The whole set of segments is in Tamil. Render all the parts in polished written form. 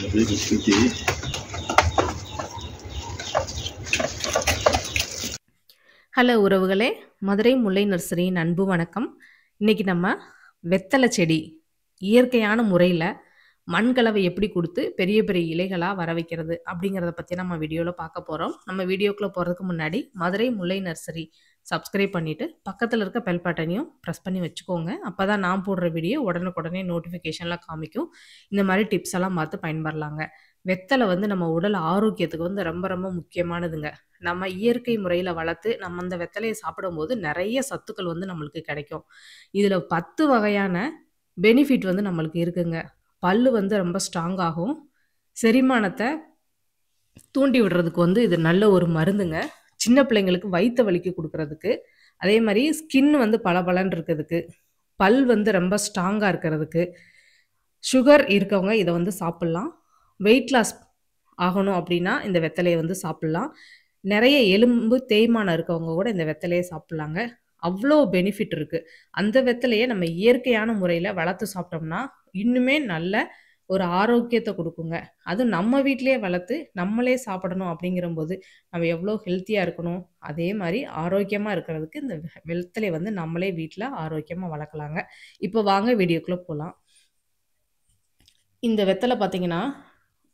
vais discuter. ஹலோ உறவுகளே, மதுரை முல்லை நர்சரியின் அன்பு வணக்கம். இன்னைக்கு நம்ம வெத்தலை செடி இயற்கையான முறையில் மண்கலவை எப்படி கொடுத்து பெரிய பெரிய இலைகளாக வர வைக்கிறது அப்படிங்கிறத பற்றி நம்ம வீடியோவில் பார்க்க போகிறோம். நம்ம வீடியோக்குள்ளே போகிறதுக்கு முன்னாடி மதுரை முல்லை நர்சரி சப்ஸ்கிரைப் பண்ணிவிட்டு பக்கத்தில் இருக்க பெல் பட்டனையும் ப்ரெஸ் பண்ணி வச்சுக்கோங்க. அப்போ தான் நான் போடுற வீடியோ உடனுக்குடனே நோட்டிஃபிகேஷனில் காமிக்கும். இந்த மாதிரி டிப்ஸ் எல்லாம் பார்த்து பயன்பெறலாங்க. வெத்தலை வந்து நம்ம உடல் ஆரோக்கியத்துக்கு வந்து ரொம்ப ரொம்ப முக்கியமானதுங்க. நம்ம இயற்கை முறையில் வளர்த்து நம்ம அந்த வெத்தலையை சாப்பிடும்போது நிறைய சத்துக்கள் வந்து நம்மளுக்கு கிடைக்கும். இதில் 10 வகையான பெனிஃபிட் வந்து நம்மளுக்கு இருக்குங்க. பல்லு வந்து ரொம்ப ஸ்ட்ராங் ஆகும். செரிமானத்தை தூண்டி விடுறதுக்கு வந்து இது நல்ல ஒரு மருந்துங்க. சின்ன பிள்ளைங்களுக்கு வயிற்று வலிக்கு கொடுக்கறதுக்கு, அதே மாதிரி ஸ்கின் வந்து பளபளன்னு இருக்கிறதுக்கு, பல் வந்து ரொம்ப ஸ்ட்ராங்காக இருக்கிறதுக்கு, சுகர் இருக்கவங்க இதை வந்து சாப்பிட்லாம். வெயிட் லாஸ் ஆகணும் அப்படின்னா இந்த வெத்தலையை வந்து சாப்பிட்லாம். நிறைய எலும்பு தேய்மானம் இருக்கவங்க கூட இந்த வெத்தலையை சாப்பிட்லாங்க. அவ்வளோ பெனிஃபிட் இருக்குது. அந்த வெத்தலையை நம்ம இயற்கையான முறையில் வளர்த்து சாப்பிட்டோம்னா இன்னுமே நல்ல ஒரு ஆரோக்கியத்தை கொடுக்குங்க. அதுவும் நம்ம வீட்டிலேயே வளர்த்து நம்மளே சாப்பிடணும் அப்படிங்கிறபோது நம்ம எவ்வளோ ஹெல்த்தியாக இருக்கணும், அதே மாதிரி ஆரோக்கியமாக இருக்கிறதுக்கு இந்த வெத்தலையை வந்து நம்மளே வீட்டில் ஆரோக்கியமாக வளர்க்கலாங்க. இப்போ வாங்க வீடியோக்குள்ளே போகலாம். இந்த வெத்தலை பார்த்தீங்கன்னா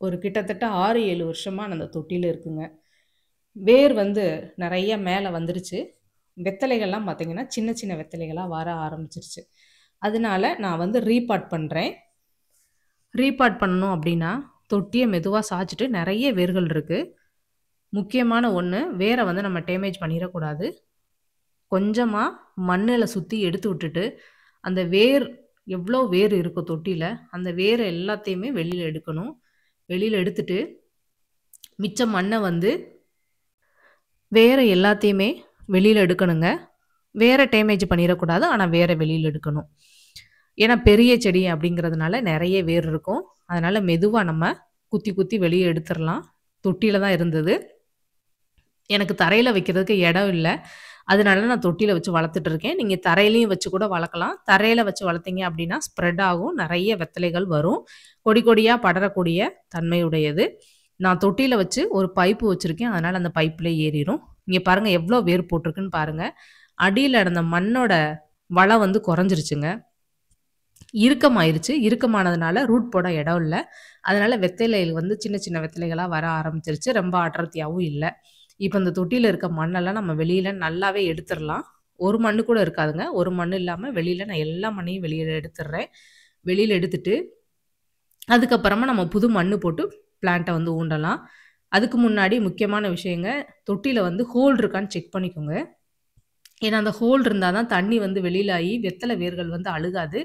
ஒரு கிட்டத்தட்ட 6-7 வருஷமாக அந்த தொட்டியில் இருக்குங்க. வேர் வந்து நிறைய மேலே வந்துருச்சு. வெத்தலைகள்லாம் பார்த்தீங்கன்னா சின்ன சின்ன வெத்தலைகளாக வர ஆரம்பிச்சிருச்சு. அதனால நான் வந்து ரீபாட் பண்ணுறேன். ரீபாட் பண்ணணும் அப்படின்னா தொட்டியை மெதுவாக சாய்ச்சிட்டு, நிறைய வேர்கள் இருக்குது. முக்கியமான ஒன்று, வேரை வந்து நம்ம டேமேஜ் பண்ணிடக்கூடாது. கொஞ்சமாக மண்ணில் சுற்றி எடுத்து விட்டுட்டு அந்த வேர் எவ்வளோ வேர் இருக்கும் தொட்டியில், அந்த வேரை எல்லாத்தையுமே வெளியில் எடுக்கணும். வெளியில் எடுத்துட்டு மிச்ச மண்ணை வந்து வேரை எல்லாத்தையுமே வெளியில் எடுக்கணுங்க. வேரை டேமேஜ் பண்ணிடக்கூடாது, ஆனால் வேரை வெளியில் எடுக்கணும். ஏன்னா பெரிய செடி அப்படிங்கிறதுனால நிறைய வேர் இருக்கும். அதனால் மெதுவாக நம்ம குத்தி குத்தி வெளியே எடுத்துடலாம். தொட்டியில் தான் இருந்தது. எனக்கு தரையில் வைக்கிறதுக்கு இடம் இல்லை, அதனால நான் தொட்டியில் வச்சு வளர்த்துட்டு இருக்கேன். நீங்கள் தரையிலையும் வச்சு கூட வளர்க்கலாம். தரையில் வச்சு வளர்த்தீங்க அப்படின்னா ஸ்ப்ரெட் ஆகும், நிறைய வெத்தலைகள் வரும். கொடி கொடியாக படரக்கூடிய தன்மையுடையது. நான் தொட்டியில் வச்சு ஒரு பைப்பு வச்சுருக்கேன், அதனால் அந்த பைப்பில் ஏறிடும். இங்கே பாருங்கள் எவ்வளோ வேர் போட்டிருக்குன்னு பாருங்கள். அடியில் இருந்த மண்ணோட வளம் வந்து குறைஞ்சிருச்சுங்க, இறுக்கமாயிருச்சு. இறுக்கமானதுனால ரூட் போட இடம் இல்லை. அதனால் வெத்தலைகள் வந்து சின்ன சின்ன வெத்தலைகளாக வர ஆரம்பிச்சிருச்சு. ரொம்ப அடர்த்தியாகவும் இல்லை. இப்போ இந்த தொட்டியில் இருக்க மண்ணெல்லாம் நம்ம வெளியில் நல்லாவே எடுத்துடலாம். ஒரு மண்ணு கூட இருக்காதுங்க. ஒரு மண் இல்லாமல் வெளியில் நான் எல்லா மண்ணையும் வெளியில் எடுத்துடுறேன். வெளியில் எடுத்துட்டு அதுக்கப்புறமா நம்ம புது மண் போட்டு பிளான்ட்டை வந்து ஊண்டலாம். அதுக்கு முன்னாடி முக்கியமான விஷயங்க, தொட்டியில் வந்து ஹோல் இருக்கான்னு செக் பண்ணிக்கோங்க. ஏன்னா அந்த ஹோல் இருந்தால் தான் தண்ணி வந்து வெளியில் ஆகி வெத்தலை வேர்கள் வந்து அழுகாது.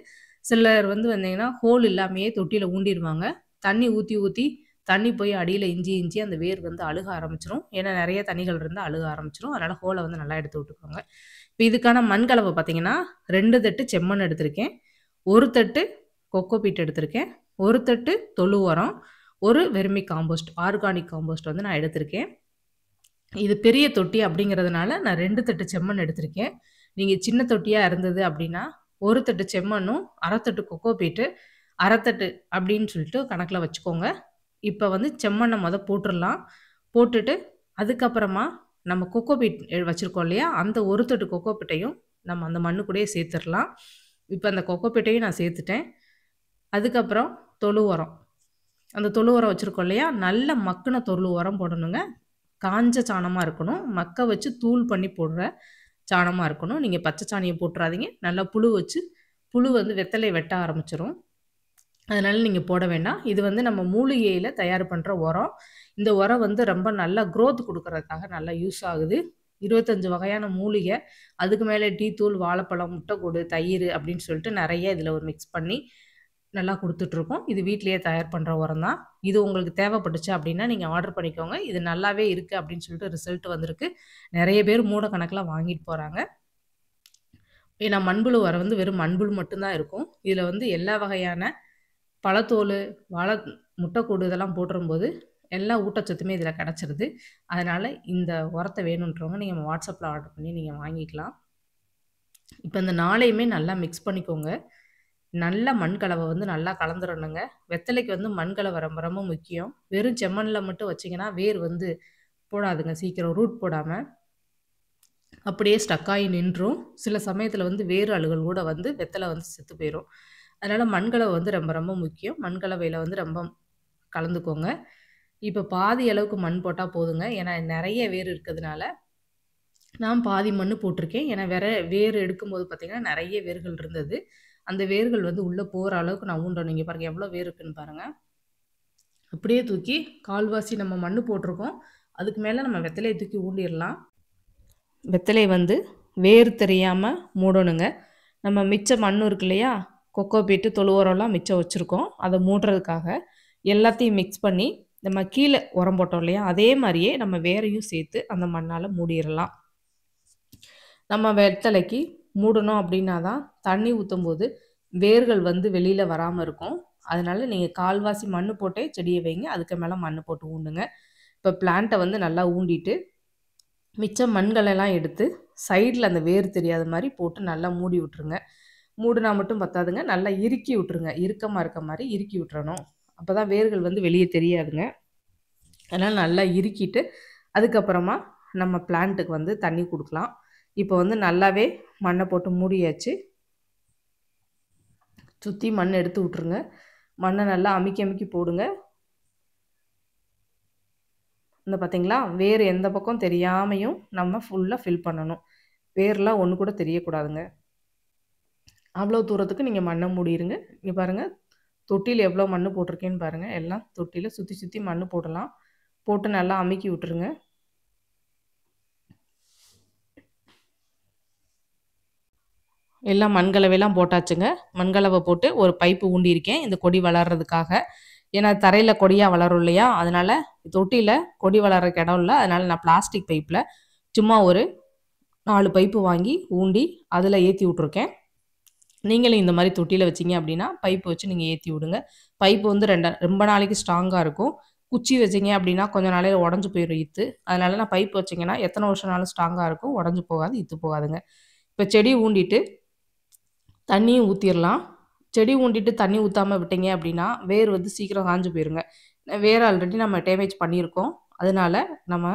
சிலர் வந்து வந்தீங்கன்னா ஹோல் இல்லாமையே தொட்டியில் ஊண்டிடுவாங்க. தண்ணி ஊற்றி ஊற்றி தண்ணி போய் அடியில் இஞ்சி அந்த வேர் வந்து அழுக ஆரம்பிச்சிடும். ஏன்னா நிறைய தண்ணிகள் இருந்தால் அழுக ஆரம்பிச்சிடும். அதனால் ஹோலை வந்து நல்லா எடுத்து விட்டுக்கோங்க. இப்போ இதுக்கான மண் கலவை பார்த்தீங்கன்னா 2 தட்டு செம்மண் எடுத்திருக்கேன், 1 தட்டு கொக்கோபீட் எடுத்திருக்கேன், 1 தட்டு தொழு உரம், 1 வெர்மி காம்போஸ்ட் ஆர்கானிக் காம்போஸ்ட் வந்து நான் எடுத்திருக்கேன். இது பெரிய தொட்டி அப்படிங்கிறதுனால நான் 2 தட்டு செம்மண் எடுத்திருக்கேன். நீங்கள் சின்ன தொட்டியாக இருந்தது அப்படின்னா 1 தட்டு செம்மண்ணும் 1/2 தட்டு கொக்கோபீட்டு 1/2 தட்டு அப்படின்னு சொல்லிட்டு கணக்கில் வச்சுக்கோங்க. இப்போ வந்து செம்மண்ணை போட்டுடலாம். போட்டுட்டு அதுக்கப்புறமா நம்ம கொக்கோபீட் வச்சுருக்கோம் இல்லையா, அந்த 1 தட்டு கொக்கோபீட்டையும் நம்ம அந்த மண்ணு கூடயே சேர்த்துடலாம். இப்போ அந்த கொக்கோபீட்டையும் நான் சேர்த்துட்டேன். அதுக்கப்புறம் தொழு உரம், அந்த தொழு உரம் வச்சுருக்கோம் இல்லையா, நல்ல மக்கின தொழு உரம் போடணுங்க. காஞ்ச சாணமாக இருக்கணும், மக்க வச்சு தூள் பண்ணி போடுற சாணமாக இருக்கணும். நீங்கள் பச்சை சாணியை போட்டுறாதீங்க. நல்லா புழு வச்சு புழு வந்து வெத்தலை வெட்ட ஆரம்பிச்சிடும். அதனால் நீங்கள் போட வேண்டாம். இது வந்து நம்ம மூலிகையில் தயார் பண்ணுற உரம். இந்த உரம் வந்து ரொம்ப நல்லா க்ரோத் கொடுக்கறதுக்காக நல்லா யூஸ் ஆகுது. 25 வகையான மூலிகை, அதுக்கு மேலே டீ தூள், வாழைப்பழம், முட்டைக்கூடு, தயிர் அப்படின்னு சொல்லிட்டு நிறைய இதில் ஒரு மிக்ஸ் பண்ணி நல்லா கொடுத்துட்ருக்கோம். இது வீட்டிலேயே தயார் பண்ணுற உரம் தான். இது உங்களுக்கு தேவைப்பட்டுச்சு அப்படின்னா நீங்கள் ஆர்டர் பண்ணிக்கோங்க. இது நல்லாவே இருக்குது அப்படின்னு சொல்லிட்டு ரிசல்ட் வந்திருக்கு. நிறைய பேர் மூட கணக்கில் வாங்கிட்டு போகிறாங்க. ஏன்னா மண்புழு உரம் வந்து வெறும் மண்புழு மட்டும்தான் இருக்கும். இதில் வந்து எல்லா வகையான பழத்தோல், வாழை, முட்டைக்கூடு இதெல்லாம் போட்டுரும்போது எல்லா ஊட்டச்சத்துமே இதில் கிடச்சிருது. அதனால் இந்த உரத்தை வேணுன்றவங்க நீங்கள் வாட்ஸ்அப்பில் ஆர்டர் பண்ணி நீங்கள் வாங்கிக்கலாம். இப்போ இந்த 4யுமே நல்லா மிக்ஸ் பண்ணிக்கோங்க. நல்ல மண் கலவை வந்து நல்லா கலந்துரணுங்க. வெத்தலைக்கு வந்து மண் கலவை ரொம்ப ரொம்ப முக்கியம். வெறும் செம்மண்ல மட்டும் வச்சீங்கன்னா, வேர் வந்து போடாதுங்க சீக்கிரம் ரூட் போடாம. அப்படியே ஸ்டக் ஆகி நின்றும். சில சமயத்தில வந்து வேர் அழுகல் கூட வந்து வெத்தலை வந்து செத்து போயிரும். அதனால மண் கலவை வந்து ரொம்ப ரொம்ப முக்கியம். மண் கலவையில வந்து ரொம்ப கலந்துக்கோங்க. இப்ப பாதி அளவுக்கு மண் போட்டா போதுங்க. ஏன்னா நெறைய வேர் இருக்கிறதுனால, நான் பாதி மண்ணு போட்டிருக்கேன். ஏன்னா வேர் எடுக்கும்போது பார்த்தீங்கன்னா, நெறைய வேர்கள் இருந்தது. அந்த வேர்கள் வந்து உள்ள போற அளவுக்கு நான் ஊண்டணும். இங்க பாருங்க எவ்வளோ வேர் இருக்குன்னு பாருங்க. அப்படியே தூக்கி கால்வாசி நம்ம மண்ணு போட்டிருக்கோம். அதுக்கு மேல நம்ம வெத்தலைய தூக்கி ஊண்டிறலாம். வெத்தலைய வந்து வேர் தெரியாம மூடணுங்க. நம்ம மிச்ச மண்ணு இருக்கு இல்லையா? கொக்கோ பீட்டு, தொழு உரம்லாம் மிச்சம் வச்சிருக்கோம். அத மூடுறதுக்காக எல்லாத்தையும் மிக்ஸ் பண்ணி, நம்ம கீழ உரம் போட்டோம் இல்லையா? அதே மாரியே நம்ம வேரையும் சேர்த்து அந்த மண்ணால மூடிறலாம். நம்ம வெத்தலைக்கு மூடணும் அப்படின்னா தான் தண்ணி ஊத்தும்போது வேர்கள் வந்து வெளியில வராம இருக்கும். அதனால நீங்க கால்வாசி மண்ணு போட்டே செடிய வைங்க. அதுக்கு மேல மண்ணு போட்டு ஊண்டுங்க. இப்ப பிளான்ட்ட வந்து நல்லா ஊண்டிட்டு, மிச்ச மண்களெல்லாம் எடுத்து சைடுல அந்த வேர் தெரியாத மாரி போட்டு நல்லா மூடி விட்டுருங்க. மூடுனா மட்டும் பத்தாதுங்க. நல்லா இறுக்கி விட்டுருங்க. இறுக்கமா இருக்க மாரி இறுக்கி விட்டுறணும். அப்பதான் வேர்கள் வந்து வெளிய தெரியாதுங்க. அதனால நல்லா இறுக்கிட்டு, அதுக்கப்புறமா நம்ம பிளான்ட்டுக்கு வந்து தண்ணி குடுக்கலாம். இப்போ வந்து நல்லாவே மண்ண போட்டு மூடியாச்சு. சுத்தி மண் எடுத்து விட்டுருங்க. மண்ண நல்லா அமுக்கி அமுக்கி போடுங்க. இந்த பார்த்தீங்களா? வேர் எந்த பக்கம் தெரியாமையும் நம்ம ஃபுல்லா ஃபில் பண்ணணும். வேர்லாம் ஒண்ணு கூட தெரியக்கூடாதுங்க. அவ்வளோ தூரத்துக்கு நீங்க மண்ண மூடிருங்க. இங்க பாருங்க, தொட்டியில எவ்வளோ மண்ணு போட்டிருக்கேன்னு பாருங்க. எல்லாம் தொட்டியில சுத்தி சுத்தி மண்ணு போடலாம். போட்டு நல்லா அமுக்கி விட்டுருங்க. எல்லாம் மண்கலவைலாம் போட்டாச்சுங்க. மண்கலவை போட்டு ஒரு பைப்பு ஊண்டியிருக்கேன். இந்த கொடி வளர்றதுக்காக. ஏன்னா தரையில கொடியா வளரும் இல்லையா? அதனால தொட்டியில கொடி வளர்றதுக்கு இடம் இல்ல. அதனால நான் பிளாஸ்டிக் பைப்ல சும்மா ஒரு 4 பைப்பு வாங்கி ஊண்டி அதில ஏத்தி விட்டுருக்கேன். நீங்களும் இந்த மாரி தொட்டியில வச்சீங்க அப்படின்னா, பைப் வச்சு நீங்க ஏத்தி விடுங்க. பைப்பு வந்து ரொம்ப நாளைக்கு ஸ்ட்ராங்கா இருக்கும். குச்சி வச்சீங்க அப்படின்னா, கொஞ்ச நாளையில உடைஞ்சு போயிரும் இத்து. அதனால நான் பைப் வச்சீங்கன்னா, எத்தன வருஷம்னாலும் ஸ்ட்ராங்கா இருக்கும். உடைஞ்சு போகாது, இத்து போகாதுங்க. இப்ப செடி ஊண்டிட்டு தண்ணியும் ஊத்திரலாம். செடி ஊண்டிட்டு தண்ணி ஊத்தாம விட்டீங்க அப்படின்னா, வேர் வந்து சீக்கிரம் காஞ்சு போயிருங்க. வேர் ஆல்ரெடி நம்ம டேமேஜ் பண்ணியிருக்கோம். அதனால நம்ம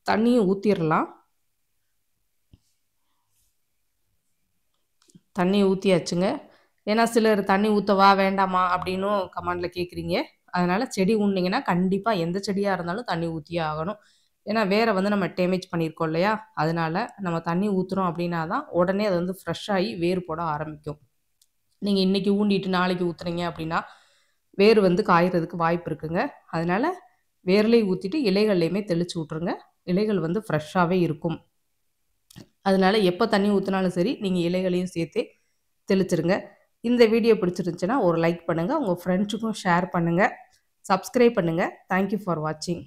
தண்ணியும் ஊத்திரலாம். தண்ணி ஊத்தியாச்சுங்க. ஏன்னா சிலர் தண்ணி ஊத்தவா? வேண்டாமா? அப்படின்னும் கமெண்ட்ல கேட்குறீங்க. அதனால செடி ஊடுனீங்கன்னா, கண்டிப்பா எந்த செடியா இருந்தாலும் தண்ணி ஊத்தியே ஆகணும். ஏன்னா வேர வந்து நம்ம டேமேஜ் பண்ணியிருக்கோம் இல்லையா? அதனால நம்ம தண்ணி ஊத்துறோம் அப்படின்னா தான், உடனே அது வந்து ஃப்ரெஷ் ஆயி வேர் போட ஆரம்பிக்கும். நீங்க இன்னைக்கு ஊண்டிட்டு நாளைக்கு ஊத்துனீங்க அப்படின்னா, வேர் வந்து காய்றதுக்கு வாய்ப்பு இருக்குங்க. அதனால வேர்லயும் ஊத்திட்டு இலைகள்லயுமே தெளிச்சு விட்டுருங்க. இலைகள் வந்து ஃப்ரெஷ்ஷாவே இருக்கும். அதனால எப்ப தண்ணி ஊத்துனாலும் சரி, நீங்க இலைகளையும் சேர்த்தே தெளிச்சிருங்க. இந்த வீடியோ பிடிச்சிருந்துச்சுன்னா ஒரு லைக் பண்ணுங்க. உங்க ஃப்ரெண்ட்ஸுக்கும் ஷேர் பண்ணுங்க. சப்ஸ்கிரைப் பண்ணுங்க. தேங்க் யூ ஃபார் வாட்சிங்.